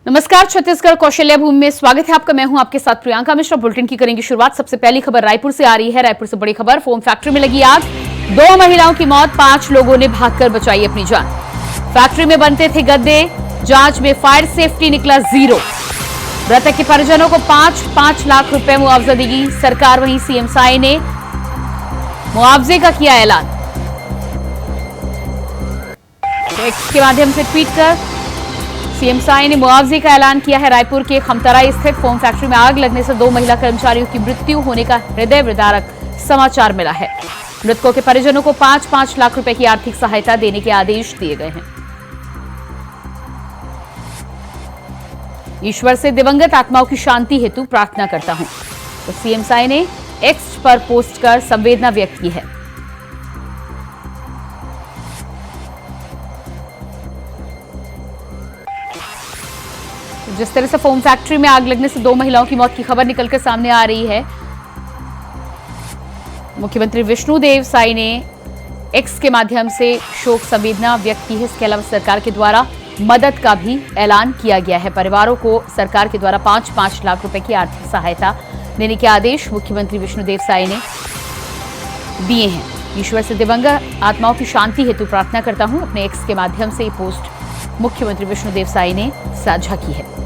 नमस्कार, छत्तीसगढ़ कौशल्या भूमि में स्वागत है आपका। मैं हूं आपके साथ प्रियंका मिश्रा। बुलेटिन की करेंगे शुरुआत। सबसे पहली खबर रायपुर से आ रही है। रायपुर से बड़ी खबर, फोम फैक्ट्री में लगी आग, 2 महिलाओं की मौत, 5 लोगों ने भागकर बचाई अपनी जान। फैक्ट्री में बनते थे गद्दे, जांच में फायर सेफ्टी निकला 0। मृतक के परिजनों को 5-5 लाख रुपए मुआवजा देगी सरकार। वहीं सीएम साय ने मुआवजे का किया ऐलान। टेक्स्ट के माध्यम से ट्वीट कर सीएम साय ने मुआवजे का ऐलान किया है। रायपुर के खमतराई स्थित फोम फैक्ट्री में आग लगने से 2 महिला कर्मचारियों की मृत्यु होने का हृदय विदारक समाचार मिला है। मृतकों के परिजनों को 5-5 लाख रुपए की आर्थिक सहायता देने के आदेश दिए गए हैं। ईश्वर से दिवंगत आत्माओं की शांति हेतु प्रार्थना करता हूं, तो सीएम साय ने एक्स पर पोस्ट कर संवेदना व्यक्त की है। जिस तरह से फोम फैक्ट्री में आग लगने से 2 महिलाओं की मौत की खबर निकलकर सामने आ रही है, मुख्यमंत्री विष्णुदेव साय ने एक्स के माध्यम से शोक संवेदना व्यक्त की है। इसके अलावा सरकार के द्वारा मदद का भी ऐलान किया गया है। परिवारों को सरकार के द्वारा 5-5 लाख रुपए की आर्थिक सहायता देने के आदेश मुख्यमंत्री विष्णुदेव साय ने दिए हैं। ईश्वर से दिवंगत आत्माओं की शांति हेतु प्रार्थना करता हूं, अपने एक्स के माध्यम से ये पोस्ट मुख्यमंत्री विष्णुदेव साय ने साझा की है।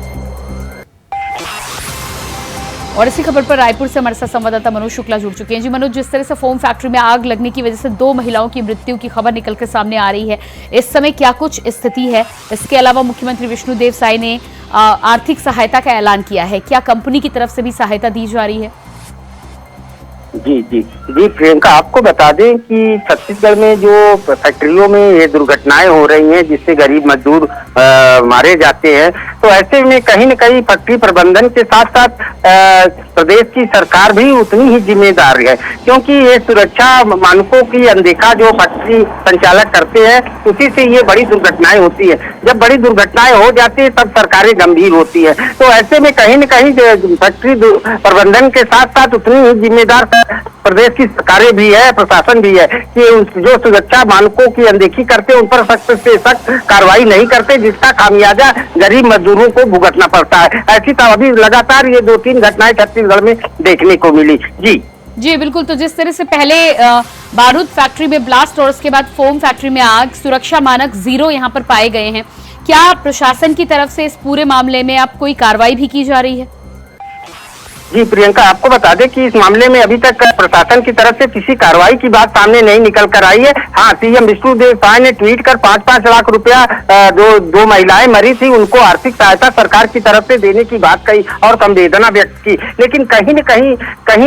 और इसी खबर पर रायपुर से हमारे साथ संवाददाता मनोज शुक्ला जुड़ चुके हैं। जी मनोज, जिस तरह से फोम फैक्ट्री में आग लगने की वजह से 2 महिलाओं की मृत्यु की खबर निकलकर सामने आ रही है, इस समय क्या कुछ स्थिति है? इसके अलावा मुख्यमंत्री विष्णुदेव साय ने आर्थिक सहायता का ऐलान किया है, क्या कंपनी की तरफ से भी सहायता दी जा रही है? जी प्रियंका, आपको बता दें कि छत्तीसगढ़ में जो फैक्ट्रियों में ये दुर्घटनाएं हो रही हैं जिससे गरीब मजदूर मारे जाते हैं, तो ऐसे में कहीं न कहीं फैक्ट्री प्रबंधन के साथ साथ प्रदेश की सरकार भी उतनी ही जिम्मेदार है, क्योंकि ये सुरक्षा मानकों की अनदेखा जो फैक्ट्री संचालक करते हैं, उसी से ये बड़ी दुर्घटनाएं होती है। जब बड़ी दुर्घटनाएं हो जाती है तब सरकारें गंभीर होती है। तो ऐसे में कहीं न कहीं फैक्ट्री प्रबंधन के साथ साथ उतनी ही जिम्मेदार प्रदेश की सरकारें भी है, प्रशासन भी है कि जो सुरक्षा मानकों की अनदेखी करते हैं उन पर सख्त से सख्त कार्रवाई नहीं करते, जिसका खामियाजा गरीब मजदूरों को भुगतना पड़ता है। ऐसी तो अभी लगातार ये 2-3 घटनाएं छत्तीसगढ़ में देखने को मिली। जी बिल्कुल। तो जिस तरह से पहले बारूद फैक्ट्री में ब्लास्ट और उसके बाद फोम फैक्ट्री में आग, सुरक्षा मानक 0 यहाँ पर पाए गए हैं, क्या प्रशासन की तरफ से इस पूरे मामले में अब कोई कार्रवाई भी की जा रही है? जी प्रियंका, आपको बता दें कि इस मामले में अभी तक प्रशासन की तरफ से किसी कार्रवाई की बात सामने नहीं निकल कर आई है। हाँ, सीएम विष्णुदेव साय ने ट्वीट कर 5-5 लाख रुपया दो महिलाएं मरी थी उनको आर्थिक सहायता सरकार की तरफ से देने की बात कही और संवेदना व्यक्त की, लेकिन कहीं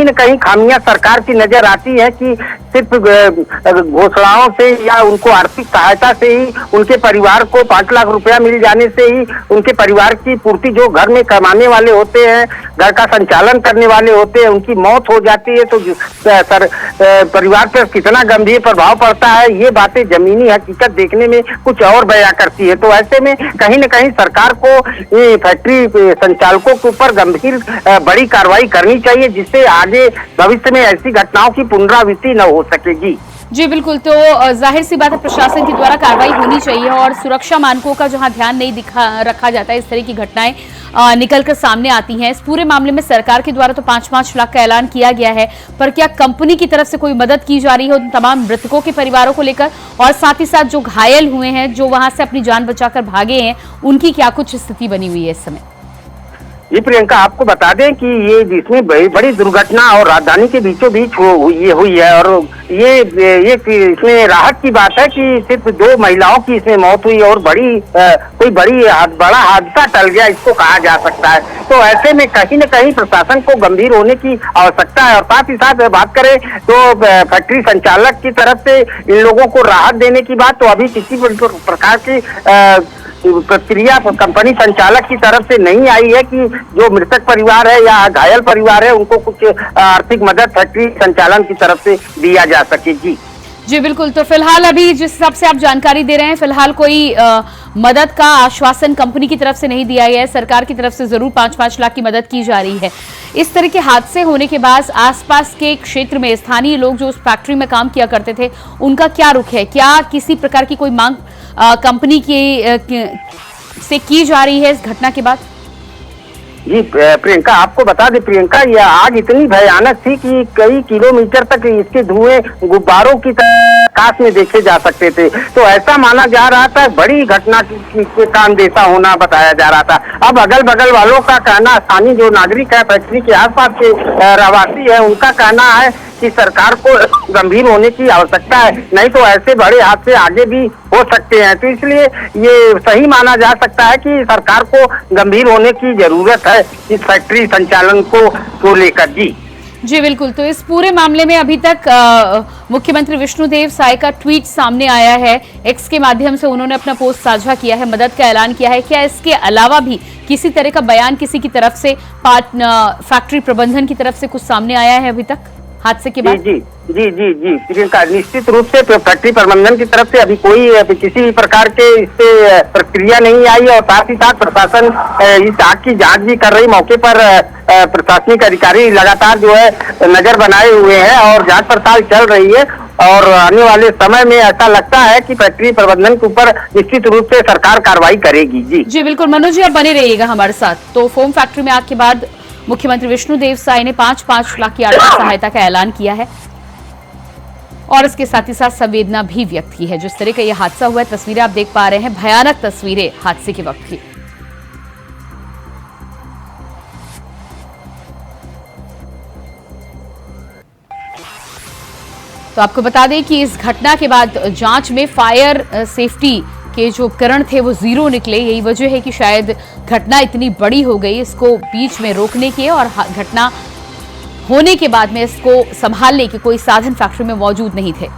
न कहीं खामियां सरकार की नजर आती है कि सिर्फ घोषणाओं से या उनको आर्थिक सहायता से ही उनके परिवार को 5 लाख रुपया मिल जाने से ही उनके परिवार की पूर्ति, जो घर में कमाने वाले होते हैं, घर का संचालन करने वाले होते हैं, उनकी मौत हो जाती है तो परिवार पर कितना गंभीर प्रभाव पड़ता है, ये बातें जमीनी हकीकत देखने में कुछ और बयां करती है। तो ऐसे में कहीं न कहीं सरकार को फैक्ट्री संचालकों के ऊपर गंभीर बड़ी कार्रवाई करनी चाहिए, जिससे आगे भविष्य में ऐसी घटनाओं की पुनरावृत्ति न हो सकेगी। जी बिल्कुल। तो जाहिर सी बात है, प्रशासन के द्वारा कार्रवाई होनी चाहिए और सुरक्षा मानकों का जहां ध्यान नहीं रखा जाता है, इस तरह की घटनाएं निकलकर सामने आती हैं। इस पूरे मामले में सरकार के द्वारा तो 5-5 लाख का ऐलान किया गया है, पर क्या कंपनी की तरफ से कोई मदद की जा रही है उन तमाम मृतकों के परिवारों को लेकर? और साथ ही साथ जो घायल हुए हैं, जो वहां से अपनी जान बचाकर भागे हैं, उनकी क्या कुछ स्थिति बनी हुई है इस समय? जी प्रियंका, आपको बता दें कि ये जिसमें बड़ी दुर्घटना और राजधानी के बीचों बीच ये हुई है, और ये इसमें राहत की बात है कि सिर्फ 2 महिलाओं की इसमें मौत हुई और बड़ा हादसा टल गया, इसको कहा जा सकता है। तो ऐसे में कहीं न कहीं प्रशासन को गंभीर होने की आवश्यकता है। और साथ ही साथ बात करें तो फैक्ट्री संचालक की तरफ से इन लोगों को राहत देने की बात तो अभी किसी प्रकार की प्रतिक्रिया कंपनी संचालक की तरफ से नहीं आई है कि जो मृतक परिवार है या घायल परिवार है उनको कुछ आर्थिक मदद फैक्ट्री संचालन की तरफ से दिया जा सके। जी बिल्कुल। तो फिलहाल अभी जिस हिसाब से आप जानकारी दे रहे हैं, फिलहाल कोई मदद का आश्वासन कंपनी की तरफ से नहीं दिया गया है। सरकार की तरफ से जरूर 5-5 लाख की मदद की जा रही है। इस तरह के हादसे होने के बाद आसपास के क्षेत्र में स्थानीय लोग जो उस फैक्ट्री में काम किया करते थे, उनका क्या रुख है? क्या किसी प्रकार की कोई मांग कंपनी की से की जा रही है इस घटना के बाद? जी प्रियंका, आपको बता दें प्रियंका, यह आग इतनी भयानक थी कि कई किलोमीटर तक इसके धुएं गुब्बारों की तरह आकाश में देखे जा सकते थे। तो ऐसा माना जा रहा था, बड़ी घटना का अंदेशा होना बताया जा रहा था। अब अगल बगल वालों का कहना, स्थानीय जो नागरिक है, फैक्ट्री के आसपास के रहवासी है, उनका कहना है कि सरकार को गंभीर होने की आवश्यकता है, नहीं तो ऐसे बड़े हादसे आगे भी हो सकते हैं। तो इसलिए ये सही माना जा सकता है कि सरकार को गंभीर होने की जरूरत है इस फैक्ट्री संचालन को लेकर। जी बिल्कुल। तो इस पूरे मामले में अभी तक मुख्यमंत्री विष्णुदेव साय का ट्वीट सामने आया है, एक्स के माध्यम से उन्होंने अपना पोस्ट साझा किया है, मदद का ऐलान किया है। क्या इसके अलावा भी किसी तरह का बयान किसी की तरफ से, फैक्ट्री प्रबंधन की तरफ से कुछ सामने आया है अभी तक हादसे के बाद? जी प्रियंका, निश्चित रूप से फैक्ट्री प्रबंधन की तरफ से अभी कोई किसी भी प्रकार के इससे प्रक्रिया नहीं आई, और साथ ही साथ प्रशासन इस आग की जांच भी कर रही। मौके पर प्रशासनिक अधिकारी लगातार जो है नजर बनाए हुए हैं और जांच पड़ताल चल रही है। और आने वाले समय में ऐसा लगता है कि फैक्ट्री प्रबंधन के ऊपर निश्चित रूप से सरकार कार्रवाई करेगी। जी बिल्कुल। मनोज जी, आप बने रहिएगा हमारे साथ। तो फोम फैक्ट्री में आग के बाद मुख्यमंत्री विष्णुदेव साय ने 5-5 लाख की आर्थिक सहायता का ऐलान किया है और इसके साथ ही साथ संवेदना भी व्यक्त की है। जिस तरह का यह हादसा हुआ है, तस्वीरें आप देख पा रहे हैं, भयानक तस्वीरें हादसे के वक्त की। तो आपको बता दें कि इस घटना के बाद जांच में फायर सेफ्टी के जो उपकरण थे वो जीरो निकले। यही वजह है कि शायद घटना इतनी बड़ी हो गई, इसको बीच में रोकने के और घटना होने के बाद में इसको संभालने के कोई साधन फैक्ट्री में मौजूद नहीं थे।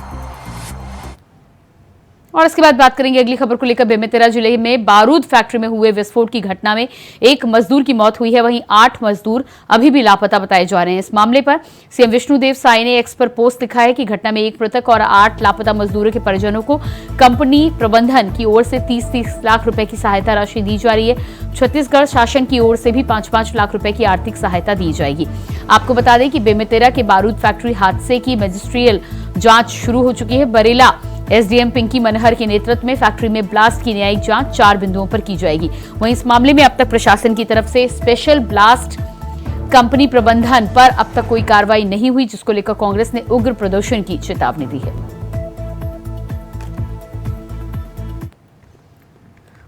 और इसके बाद बात करेंगे अगली खबर को लेकर। बेमेतरा जिले में बारूद फैक्ट्री में हुए विस्फोट की घटना में एक मजदूर की मौत हुई है, वहीं 8 मजदूर अभी भी लापता बताए जा रहे हैं। इस मामले पर सीएम विष्णुदेव साय ने एक्स पर पोस्ट लिखा है कि घटना में 1 मृतक और 8 लापता मजदूरों के परिजनों को कंपनी प्रबंधन की ओर से 30-30 लाख रुपए की सहायता राशि दी जा रही है। छत्तीसगढ़ शासन की ओर से भी 5-5 लाख रुपए की आर्थिक सहायता दी जाएगी। आपको बता दें कि बेमेतरा के बारूद फैक्ट्री हादसे की मजिस्ट्रियल जांच शुरू हो चुकी है। बरेला एसडीएम पिंकी मनहर के नेतृत्व में फैक्ट्री में ब्लास्ट की न्यायिक जांच 4 बिंदुओं पर की जाएगी। वहीं इस मामले में अब तक प्रशासन की तरफ से स्पेशल ब्लास्ट कंपनी प्रबंधन पर अब तक कोई कार्रवाई नहीं हुई, जिसको लेकर कांग्रेस ने उग्र प्रदर्शन की चेतावनी दी है।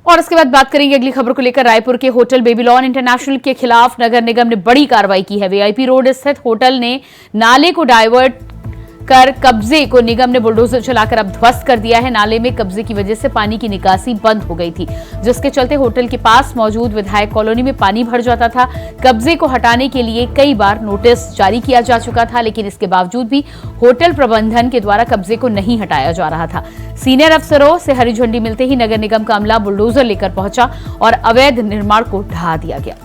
और इसके बाद बात करेंगे अगली खबर को लेकर। रायपुर के होटल बेबीलोन इंटरनेशनल के खिलाफ नगर निगम ने बड़ी कार्रवाई की है। वीआईपी रोड स्थित होटल ने नाले को डाइवर्ट कर कब्जे को निगम ने बुलडोजर चलाकर अब ध्वस्त कर दिया है। नाले में कब्जे की वजह से पानी की निकासी बंद हो गई थी, जिसके चलते होटल के पास मौजूद विधायक कॉलोनी में पानी भर जाता था। कब्जे को हटाने के लिए कई बार नोटिस जारी किया जा चुका था, लेकिन इसके बावजूद भी होटल प्रबंधन के द्वारा कब्जे को नहीं हटाया जा रहा था। सीनियर अफसरों से हरी झंडी मिलते ही नगर निगम का अमला बुलडोजर लेकर पहुंचा और अवैध निर्माण को ढहा दिया गया।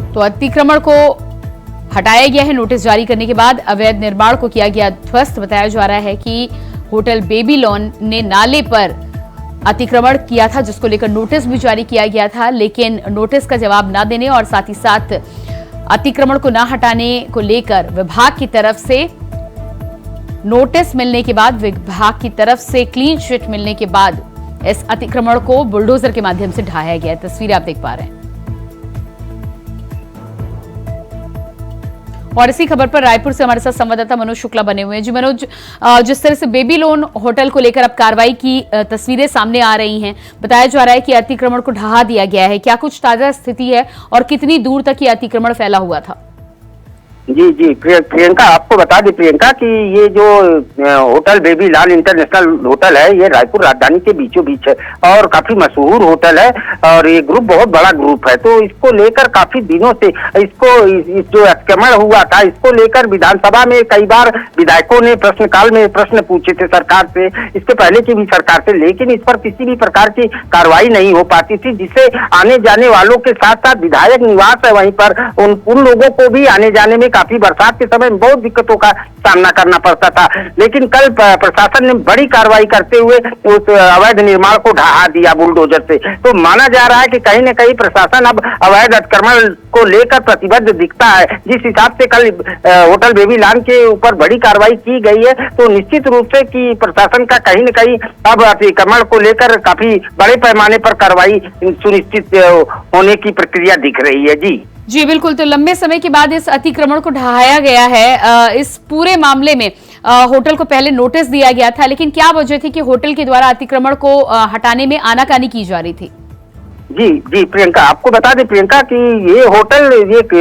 तो अतिक्रमण को हटाया गया है। नोटिस जारी करने के बाद अवैध निर्माण को किया गया ध्वस्त। बताया जा रहा है कि होटल बेबीलोन ने नाले पर अतिक्रमण किया था, जिसको लेकर नोटिस भी जारी किया गया था, लेकिन नोटिस का जवाब न देने और साथ ही साथ अतिक्रमण को न हटाने को लेकर विभाग की तरफ से नोटिस मिलने के बाद, विभाग की तरफ से क्लीन चिट मिलने के बाद इस अतिक्रमण को बुलडोजर के माध्यम से ढाया गया। तस्वीरें आप देख पा रहे हैं। और इसी खबर पर रायपुर से हमारे साथ संवाददाता मनोज शुक्ला बने हुए हैं। जी मनोज, जिस तरह से बेबीलोन होटल को लेकर अब कार्रवाई की तस्वीरें सामने आ रही हैं, बताया जा रहा है कि अतिक्रमण को ढहा दिया गया है, क्या कुछ ताजा स्थिति है और कितनी दूर तक ये अतिक्रमण फैला हुआ था? जी प्रियंका, आपको बता दें प्रियंका कि ये जो होटल बेबीलाल इंटरनेशनल होटल है, ये रायपुर राजधानी के बीचों बीच है और काफी मशहूर होटल है और ये ग्रुप बहुत बड़ा ग्रुप है। तो इसको लेकर काफी दिनों से इस जो अतिक्रमण हुआ था, इसको लेकर विधानसभा में कई बार विधायकों ने प्रश्नकाल में प्रश्न पूछे थे सरकार से, इसके पहले की भी सरकार से, लेकिन इस पर किसी भी प्रकार की कार्रवाई नहीं हो पाती थी, जिससे आने जाने वालों के साथ साथ विधायक निवास है वहीं पर उन लोगों को भी आने जाने में काफी बरसात के समय में बहुत दिक्कतों का सामना करना पड़ता था। लेकिन कल प्रशासन ने बड़ी कार्रवाई करते हुए उस अवैध निर्माण को ढहा दिया बुलडोजर से। तो माना जा रहा है कि कहीं न कहीं प्रशासन अब अवैध अतिक्रमण को लेकर प्रतिबद्ध दिखता है। जिस हिसाब से कल होटल बेबीलोन के ऊपर बड़ी कार्रवाई की गई है, तो निश्चित रूप से कि प्रशासन का कहीं न कहीं अब अतिक्रमण को लेकर काफी बड़े पैमाने पर कार्रवाई सुनिश्चित होने की प्रक्रिया दिख रही है। जी जी बिल्कुल। तो लंबे समय के बाद इस अतिक्रमण को ढहाया गया है। इस पूरे मामले में होटल को पहले नोटिस दिया गया था, लेकिन क्या वजह थी कि होटल के द्वारा अतिक्रमण को हटाने में आनाकानी की जा रही थी? जी जी प्रियंका, आपको बता दें प्रियंका कि ये होटल एक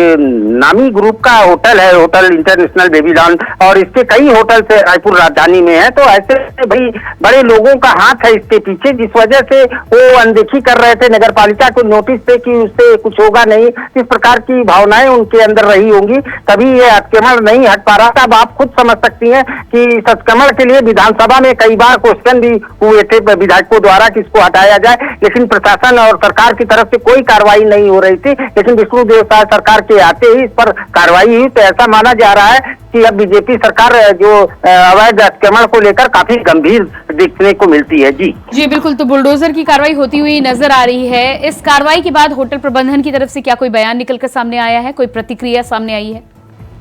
नामी ग्रुप का होटल है, होटल इंटरनेशनल बेबीलोन, और इसके कई होटल से रायपुर राजधानी में है। तो ऐसे भाई बड़े लोगों का हाथ है इसके पीछे, जिस वजह से वो अनदेखी कर रहे थे नगर पालिका को नोटिस पे कि उससे कुछ होगा नहीं। इस प्रकार की भावनाएं उनके अंदर रही होंगी, तभी ये अतिक्रमण नहीं हट पा रहा था। अब आप खुद समझ सकती हैं कि इस अतिक्रमण के लिए विधानसभा में कई बार क्वेश्चन भी हुए थे विधायकों द्वारा कि इसको हटाया जाए, लेकिन प्रशासन और सरकार की तरफ से कोई कार्रवाई नहीं हो रही थी। लेकिन विष्णुदेव साय सरकार के आते ही इस पर कार्रवाई हुई। तो ऐसा माना जा रहा है कि अब बीजेपी सरकार जो अवैध अतिक्रमण को लेकर काफी गंभीर देखने को मिलती है। जी जी बिल्कुल। तो बुलडोजर की कार्रवाई होती हुई नजर आ रही है। इस कार्रवाई के बाद होटल प्रबंधन की तरफ से क्या कोई बयान निकलकर सामने आया है, कोई प्रतिक्रिया सामने आई है?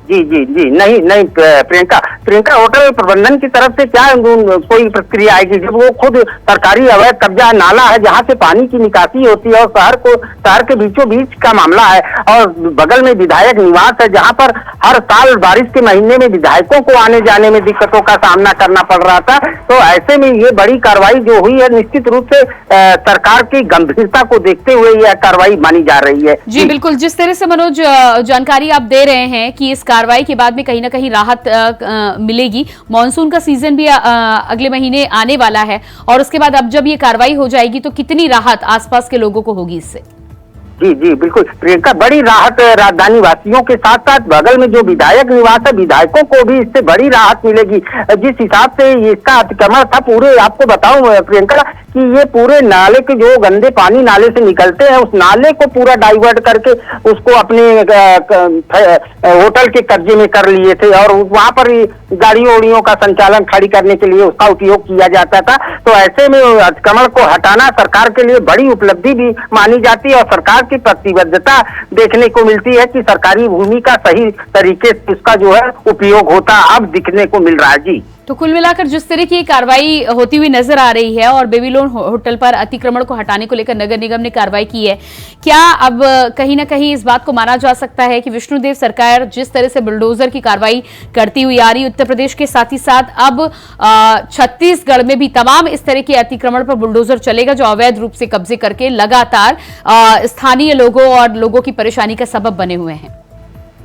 जी जी जी नहीं प्रियंका, होटल प्रबंधन की तरफ से क्या कोई प्रक्रिया आएगी जब वो खुद सरकारी अवैध कब्जा नाला है जहां से पानी की निकासी होती है, और शहर के बीचों बीच का मामला है, और बगल में विधायक निवास है जहां पर हर साल बारिश के महीने में विधायकों को आने जाने में दिक्कतों का सामना करना पड़ रहा था। तो ऐसे में ये बड़ी कार्रवाई जो हुई है, निश्चित रूप से सरकार की गंभीरता को देखते हुए यह कार्रवाई मानी जा रही है। जी बिल्कुल। जिस तरह से मनोज जानकारी आप दे रहे हैं कि इस कार्रवाई के बाद में कहीं ना कहीं राहत मिलेगी, मॉनसून का सीजन भी अगले महीने आने वाला है, और उसके बाद अब जब ये कार्रवाई हो जाएगी तो कितनी राहत आसपास के लोगों को होगी इससे? जी जी बिल्कुल प्रियंका, बड़ी राहत राजधानी वासियों के साथ साथ बगल में जो विधायक निवास है विधायकों को भी इससे बड़ी राहत मिलेगी। जिस हिसाब से इसका अतिक्रमण था, पूरे आपको बताऊं प्रियंका कि ये पूरे नाले के जो गंदे पानी नाले से निकलते हैं, उस नाले को पूरा डाइवर्ट करके उसको अपने होटल के कब्जे में कर लिए थे, और वहां पर गाड़ियों उड़ियों का संचालन खड़ी करने के लिए उसका उपयोग किया जाता था। तो ऐसे में अतिक्रमण को हटाना सरकार के लिए बड़ी उपलब्धि भी मानी जाती है, और सरकार की प्रतिबद्धता देखने को मिलती है कि सरकारी भूमि का सही तरीके से उसका जो है उपयोग होता अब दिखने को मिल रहा है। जी तो कुल मिलाकर जिस तरह की कार्रवाई होती हुई नजर आ रही है और बेबीलोन होटल पर अतिक्रमण को हटाने को लेकर नगर निगम ने कार्रवाई की है, क्या अब कहीं ना कहीं इस बात को माना जा सकता है कि विष्णुदेव सरकार जिस तरह से बुलडोजर की कार्रवाई करती हुई आ रही उत्तर प्रदेश के साथ ही साथ अब छत्तीसगढ़ में भी तमाम इस तरह के अतिक्रमण पर बुलडोजर चलेगा जो अवैध रूप से कब्जे करके लगातार स्थानीय लोगों और लोगों की परेशानी का सबब बने हुए हैं?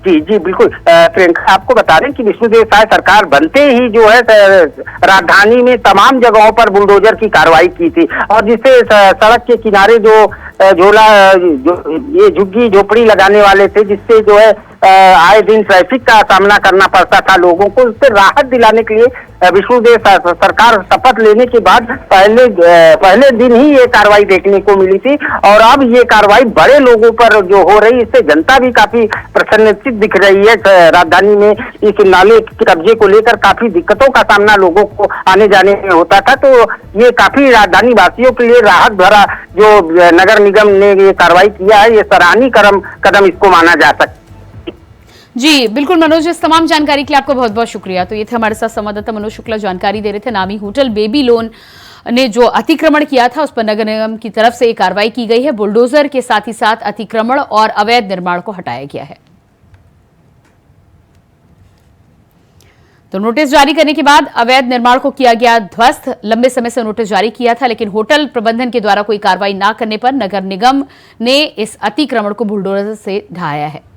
जी जी बिल्कुल प्रियंका, आपको बता दें कि विष्णुदेव साय सरकार बनते ही जो है राजधानी में तमाम जगहों पर बुलडोजर की कार्रवाई की थी, और जिससे सड़क के किनारे जो झोला ये झुग्गी झोपड़ी लगाने वाले थे, जिससे जो है आए दिन ट्रैफिक का सामना करना पड़ता था लोगों को, उससे राहत दिलाने के लिए विष्णुदेव सरकार शपथ लेने के बाद पहले दिन ही ये कार्रवाई देखने को मिली थी, और अब ये कार्रवाई बड़े लोगों पर जो हो रही, इससे जनता भी काफी प्रसन्नचित दिख रही है। राजधानी में इस नाले के कब्जे को लेकर काफी दिक्कतों का सामना लोगों को आने जाने में होता था, तो ये काफी राजधानी वासियों के लिए राहत भरा जो नगर निगम ने ये कार्रवाई किया है, ये सराहनीय कदम इसको माना जा सकता है। जी बिल्कुल मनोज, इस तमाम जानकारी के लिए आपको बहुत बहुत शुक्रिया। तो ये थे हमारे साथ संवाददाता मनोज शुक्ला, जानकारी दे रहे थे। नामी होटल बेबीलोन ने जो अतिक्रमण किया था उस पर नगर निगम की तरफ से कार्रवाई की गई है। बुलडोजर के साथ ही साथ अतिक्रमण और अवैध निर्माण को हटाया गया है। तो नोटिस जारी करने के बाद अवैध निर्माण को किया गया ध्वस्त। लंबे समय से नोटिस जारी किया था, लेकिन होटल प्रबंधन के द्वारा कोई कार्रवाई न करने पर नगर निगम ने इस अतिक्रमण को बुलडोजर से ढाया है।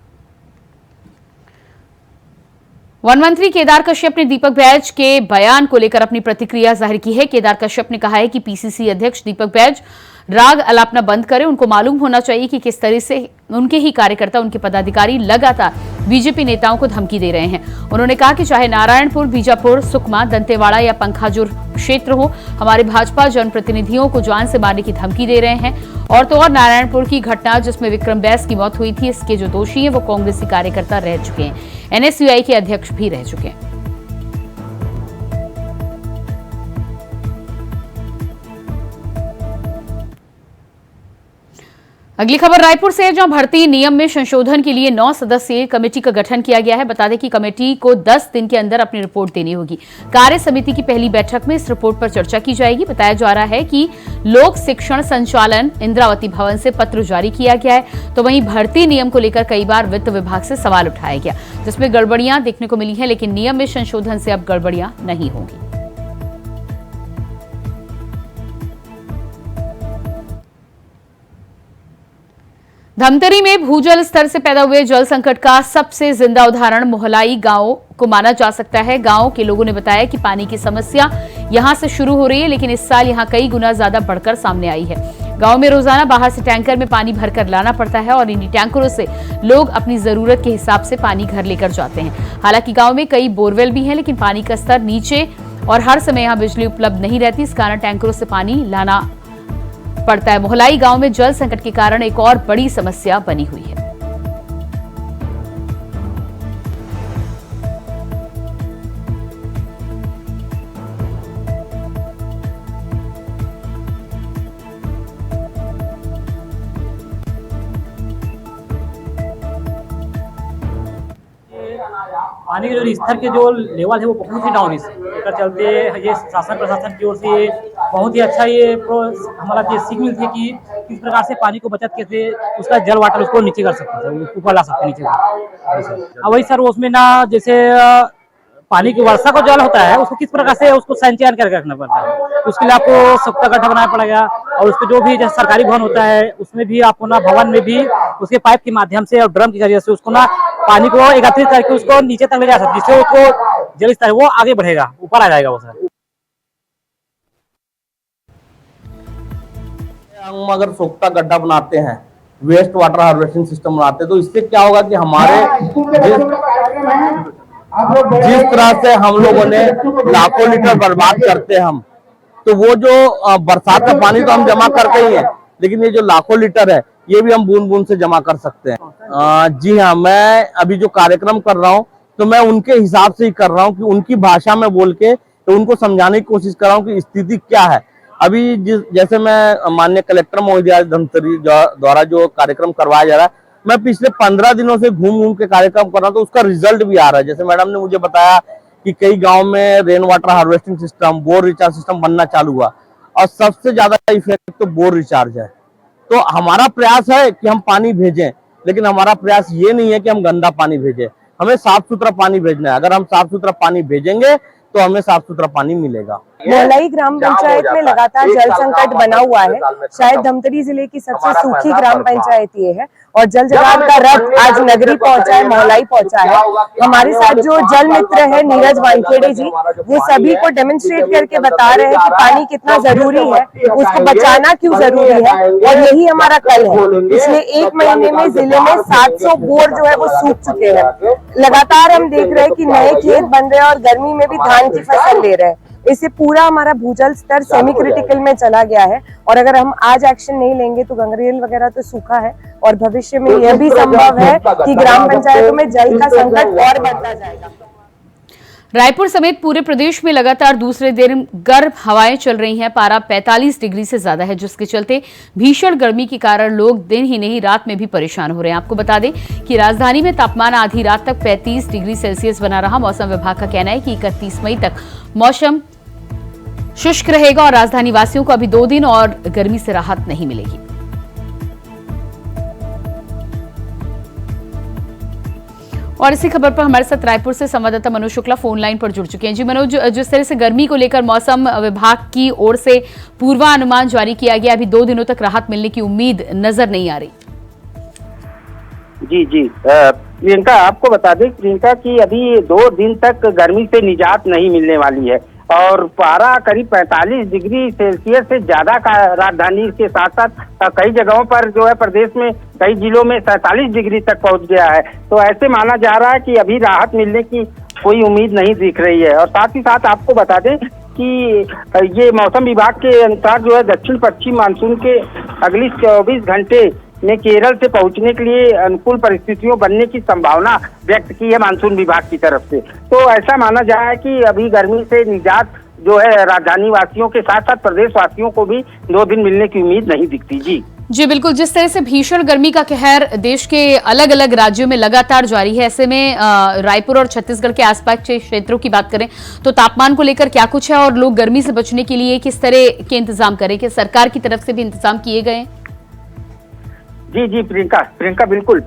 वन मंत्री केदार कश्यप ने दीपक बैज के बयान को लेकर अपनी प्रतिक्रिया जाहिर की है। केदार कश्यप ने कहा है कि पीसीसी अध्यक्ष दीपक बैज राग अलापना बंद करें। उनको मालूम होना चाहिए कि किस तरह से उनके ही कार्यकर्ता, उनके पदाधिकारी लगातार बीजेपी नेताओं को धमकी दे रहे हैं। उन्होंने कहा कि चाहे नारायणपुर, बीजापुर, सुकमा, दंतेवाड़ा या पंखाजुर क्षेत्र हो, हमारे भाजपा जनप्रतिनिधियों को जान से मारने की धमकी दे रहे हैं। और तो और नारायणपुर की घटना जिसमें विक्रम बैस की मौत हुई थी, इसके जो दोषी हैं वो कांग्रेसी कार्यकर्ता रह चुके हैं, एनएसयूआई के अध्यक्ष भी रह चुके हैं। अगली खबर रायपुर से है, जहां भर्ती नियम में संशोधन के लिए 9 सदस्यीय कमेटी का गठन किया गया है। बता दें कि कमेटी को 10 दिन के अंदर अपनी रिपोर्ट देनी होगी। कार्य समिति की पहली बैठक में इस रिपोर्ट पर चर्चा की जाएगी। बताया जा रहा है कि लोक शिक्षण संचालन इंद्रावती भवन से पत्र जारी किया गया है। तो वहीं भर्ती नियम को लेकर कई बार वित्त विभाग से सवाल उठाया गया, जिसमें गड़बड़ियां देखने को मिली है, लेकिन नियम में संशोधन से अब गड़बड़ियां नहीं होंगी। धमतरी में भूजल स्तर से पैदा हुए जल संकट का सबसे जिंदा उदाहरण मोहलाई गांव को माना जा सकता है। गांव के लोगों ने बताया कि पानी की समस्या यहां से शुरू हो रही है, लेकिन इस साल यहां कई गुना ज्यादा बढ़कर सामने आई है। गांव में रोजाना बाहर से टैंकर में पानी भरकर लाना पड़ता है और इन्हीं टैंकरों से लोग अपनी जरूरत के हिसाब से पानी घर लेकर जाते हैं। हालांकि गांव में कई बोरवेल भी हैं, लेकिन पानी का स्तर नीचे और हर समय यहां बिजली उपलब्ध नहीं रहती, इस कारण टैंकरों से पानी लाना पड़ता है। मोहलाई गांव में जल संकट के कारण एक और बड़ी समस्या बनी हुई है। पानी के जो स्तर के जो लेवल है वो बहुत ही डाउन इसके चलते ये शासन प्रशासन की ओर से बहुत ही अच्छा ये हमारा ये सीख मिलती है कि किस प्रकार से पानी को बचत कैसे उसका जल वाटर उसको नीचे कर सकते हैं, ऊपर ला सकते हैं नीचे। वही सर उसमें ना जैसे पानी की वर्षा का जल होता है उसको किस प्रकार से उसको संचयन करके रखना पड़ता है, उसके लिए आपको सप्ताह गड्ढा बनाना पड़ेगा। और उसके जो भी जैसे सरकारी भवन होता है उसमें भी आपको ना भवन में भी उसके पाइप के माध्यम से और ड्रम के जरिए से उसको ना पानी को एकत्रित करके उसको नीचे तक ले जा सकते हैं, जिससे उसको जल स्तर वो आगे बढ़ेगा, ऊपर आ जाएगा वो सर। हम अगर सोख्ता गड्ढा बनाते हैं, वेस्ट वाटर हार्वेस्टिंग सिस्टम बनाते हैं, तो इससे क्या होगा कि हमारे जिस तरह से हम लोगों ने लाखों लीटर बर्बाद करते हैं हम, तो वो जो बरसात का पानी तो हम जमा करते ही है, लेकिन ये जो लाखों लीटर है ये भी हम बूंद बूंद से जमा कर सकते हैं। जी हाँ, मैं अभी जो कार्यक्रम कर रहा हूँ तो मैं उनके हिसाब से ही कर रहा हूँ कि उनकी भाषा में बोल के तो उनको समझाने की कोशिश कर रहा हूँ कि स्थिति क्या है। अभी जैसे मैं माननीय कलेक्टर महोदय धमतरी द्वारा जो कार्यक्रम करवाया जा रहा है, मैं पिछले 15 दिनों से घूम घूम के कार्यक्रम कर रहा हूँ, तो उसका रिजल्ट भी आ रहा है। जैसे मैडम ने मुझे बताया कि कई गांव में rain water harvesting system, bore recharge system बनना चालू हुआ और सबसे ज्यादा इफेक्ट तो बोर रिचार्ज है। तो हमारा प्रयास है कि हम पानी भेजें, लेकिन हमारा प्रयास ये नहीं है कि हम गंदा पानी भेजें, हमें साफ सुथरा पानी भेजना है। अगर हम साफ सुथरा पानी भेजेंगे तो हमें साफ सुथरा पानी मिलेगा। मोहलाई ग्राम पंचायत में लगातार जल संकट बना हुआ है। शायद धमतरी जिले की सबसे सूखी ग्राम पंचायत ये है और जल जवाब का रथ आज नगरी पहुंचा है, मोहलाई पहुंचा है। हमारे साथ जो जल मित्र है नीरज वानखेड़े जी, वो सभी को डेमोन्स्ट्रेट करके बता रहे हैं कि पानी कितना जरूरी है, उसको बचाना क्यों जरूरी है, और यही हमारा कल है। पिछले 1 महीने में जिले में 700 बोर जो है वो सूख चुके हैं। लगातार हम देख रहे हैं कि नए खेत बन रहे हैं और गर्मी में भी धान की फसल ले रहे हैं। इससे पूरा हमारा भूजल स्तर सेमी क्रिटिकल में चला गया है और अगर हम आज एक्शन नहीं लेंगे तो गंगरेल वगैरह तो सूखा है और भविष्य में यह भी संभव है कि ग्राम पंचायतों में जल का संकट और बढ़ता जाएगा। रायपुर समेत पूरे प्रदेश में लगातार दूसरे दिन गर्म हवाएं चल रही हैं। पारा 45 डिग्री से ज्यादा है, जिसके चलते भीषण गर्मी के कारण लोग दिन ही नहीं रात में भी परेशान हो रहे हैं। आपको बता दें कि राजधानी में तापमान आधी रात तक 35 डिग्री सेल्सियस बना रहा। मौसम विभाग का कहना है कि 31 मई तक मौसम शुष्क रहेगा और राजधानी वासियों को अभी 2 दिन और गर्मी से राहत नहीं मिलेगी। और इसी खबर पर हमारे साथ रायपुर से संवाददाता मनोज शुक्ला फोन लाइन पर जुड़ चुके हैं। जी मनोज, जिस तरह से गर्मी को लेकर मौसम विभाग की ओर से पूर्वानुमान जारी किया गया, अभी 2 दिनों तक राहत मिलने की उम्मीद नजर नहीं आ रही। जी प्रियंका, आपको बता दें प्रियंका कि अभी 2 दिन तक गर्मी से निजात नहीं मिलने वाली है और पारा करीब 45 डिग्री सेल्सियस से ज्यादा का राजधानी के साथ साथ कई जगहों पर जो है प्रदेश में कई जिलों में 47 डिग्री तक पहुंच गया है। तो ऐसे माना जा रहा है कि अभी राहत मिलने की कोई उम्मीद नहीं दिख रही है। और साथ ही साथ आपको बता दें कि ये मौसम विभाग के अनुसार जो है दक्षिण पश्चिम मानसून के अगली 24 घंटे में केरल से पहुंचने के लिए अनुकूल परिस्थितियों बनने की संभावना व्यक्त की है मानसून विभाग की तरफ से। तो ऐसा माना जा रहा है कि अभी गर्मी से निजात जो है राजधानी वासियों के साथ साथ प्रदेश वासियों को भी 2 दिन मिलने की उम्मीद नहीं दिखती। जी बिल्कुल, जिस तरह से भीषण गर्मी का कहर देश के अलग अलग राज्यों में लगातार जारी है, ऐसे में रायपुर और छत्तीसगढ़ के आसपास के क्षेत्रों की बात करें तो तापमान को लेकर क्या कुछ है और लोग गर्मी से बचने के लिए किस तरह के इंतजाम करें? कि सरकार की तरफ से भी इंतजाम किए गए? जी प्रियंका बिल्कुल।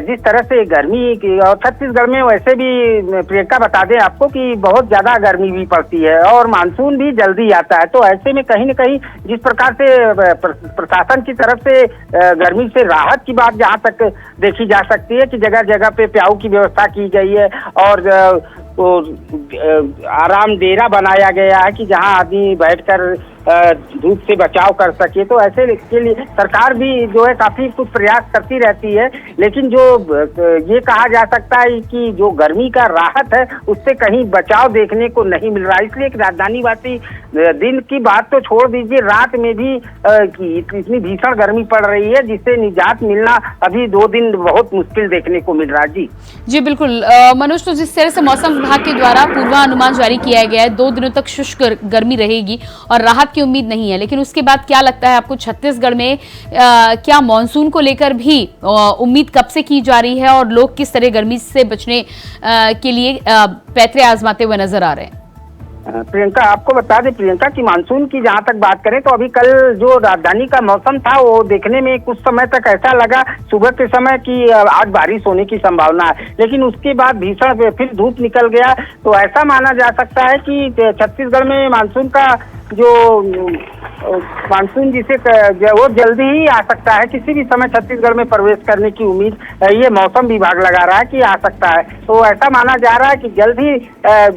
जिस तरह से गर्मी की और छत्तीसगढ़ में वैसे भी प्रियंका बता दें आपको कि बहुत ज्यादा गर्मी भी पड़ती है और मानसून भी जल्दी आता है। तो ऐसे में कहीं न कहीं जिस प्रकार से प्रशासन की तरफ से गर्मी से राहत की बात जहां तक देखी जा सकती है कि जगह जगह पे प्याऊ की व्यवस्था की गई है और तो आराम डेरा बनाया गया है कि जहां आदमी बैठकर धूप से बचाव कर सके। तो ऐसे के लिए सरकार भी जो है काफी कुछ प्रयास करती रहती है, लेकिन जो ये कहा जा सकता है कि जो गर्मी का राहत है उससे कहीं बचाव देखने को नहीं मिल रहा। इसलिए राजधानी वासी दिन की बात तो छोड़ दीजिए, रात में भी इतनी भीषण गर्मी पड़ रही है जिससे निजात मिलना अभी 2 दिन बहुत मुश्किल देखने को मिल रहा है। जी बिल्कुल मनोज, तो जिस तरह से मौसम विभाग के द्वारा पूर्वानुमान जारी किया गया है 2 दिनों तक शुष्क गर्मी रहेगी और राहत की उम्मीद नहीं है, लेकिन उसके बाद क्या लगता है आपको छत्तीसगढ़ में क्या मानसून को लेकर भी उम्मीद कब से की जा रही है और लोग किस तरह गर्मी से बचने के लिए पैतरे आजमाते हुए नजर आ रहे हैं? प्रियंका आपको बता दें प्रियंका कि मानसून की जहां तक बात करें तो अभी कल जो राजधानी का मौसम था वो देखने में कुछ समय तक ऐसा लगा सुबह के समय कि आज बारिश होने की संभावना है, लेकिन उसके बाद भीषण फिर धूप निकल गया। तो ऐसा माना जा सकता है कि छत्तीसगढ़ में मानसून का जो मानसून जिसे वो जल्दी ही आ सकता है, किसी भी समय छत्तीसगढ़ में प्रवेश करने की उम्मीद ये मौसम विभाग लगा रहा है कि आ सकता है। तो ऐसा माना जा रहा है कि जल्द ही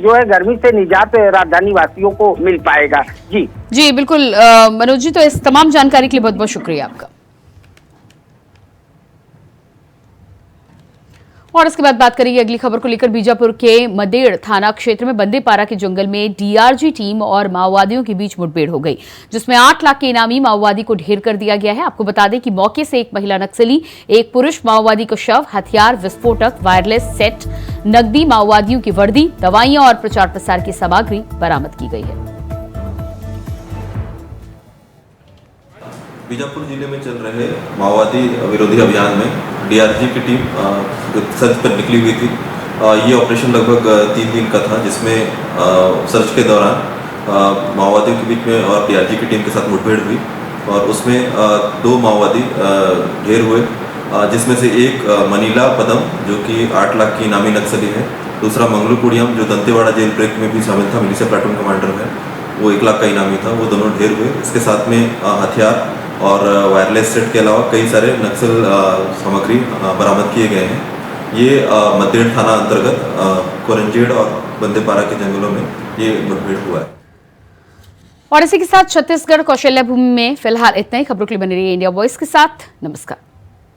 जो है गर्मी से निजात राजधानी वासियों को मिल पाएगा। जी बिल्कुल मनोज जी, तो इस तमाम जानकारी के लिए बहुत बहुत शुक्रिया आपका। और इसके बाद बात करेंगे अगली खबर को लेकर। बीजापुर के मदेड़ थाना क्षेत्र में बंदेपारा के जंगल में डीआरजी टीम और माओवादियों के बीच मुठभेड़ हो गई, जिसमें 8 लाख के इनामी माओवादी को ढेर कर दिया गया है। आपको बता दें कि मौके से एक महिला नक्सली, एक पुरुष माओवादी को शव, हथियार, विस्फोटक, वायरलेस सेट, नकदी, माओवादियों की वर्दी, दवाइयां और प्रचार प्रसार की सामग्री बरामद की गई है। बीजापुर जिले में चल रहे माओवादी विरोधी अभियान में डीआरजी की टीम सर्च पर निकली हुई थी। ये ऑपरेशन लगभग 3 दिन का था, जिसमें सर्च के दौरान माओवादियों के बीच में और डीआरजी की टीम के साथ मुठभेड़ हुई और उसमें 2 माओवादी ढेर हुए, जिसमें से एक मनीला पदम जो कि 8 लाख की इनामी नक्सली है, दूसरा मंगलू कुड़ियम जो दंतेवाड़ा जेल ब्रेक में भी शामिल था, मिलिशिया प्लाटून कमांडर है, वो 1 लाख का इनामी था। वो दोनों ढेर हुए। इसके साथ में हथियार और वायरलेस सेट के अलावा कई सारे नक्सल सामग्री बरामद किए गए हैं। ये मदेड़ थाना अंतर्गत कोरंजेड़ और बंदेपारा के जंगलों में ये मुठभेड़ हुआ है। और इसी के साथ छत्तीसगढ़ कौशल्या भूमि में फिलहाल इतना ही। खबरों के लिए बने रहिए इंडिया वॉइस के साथ। नमस्कार।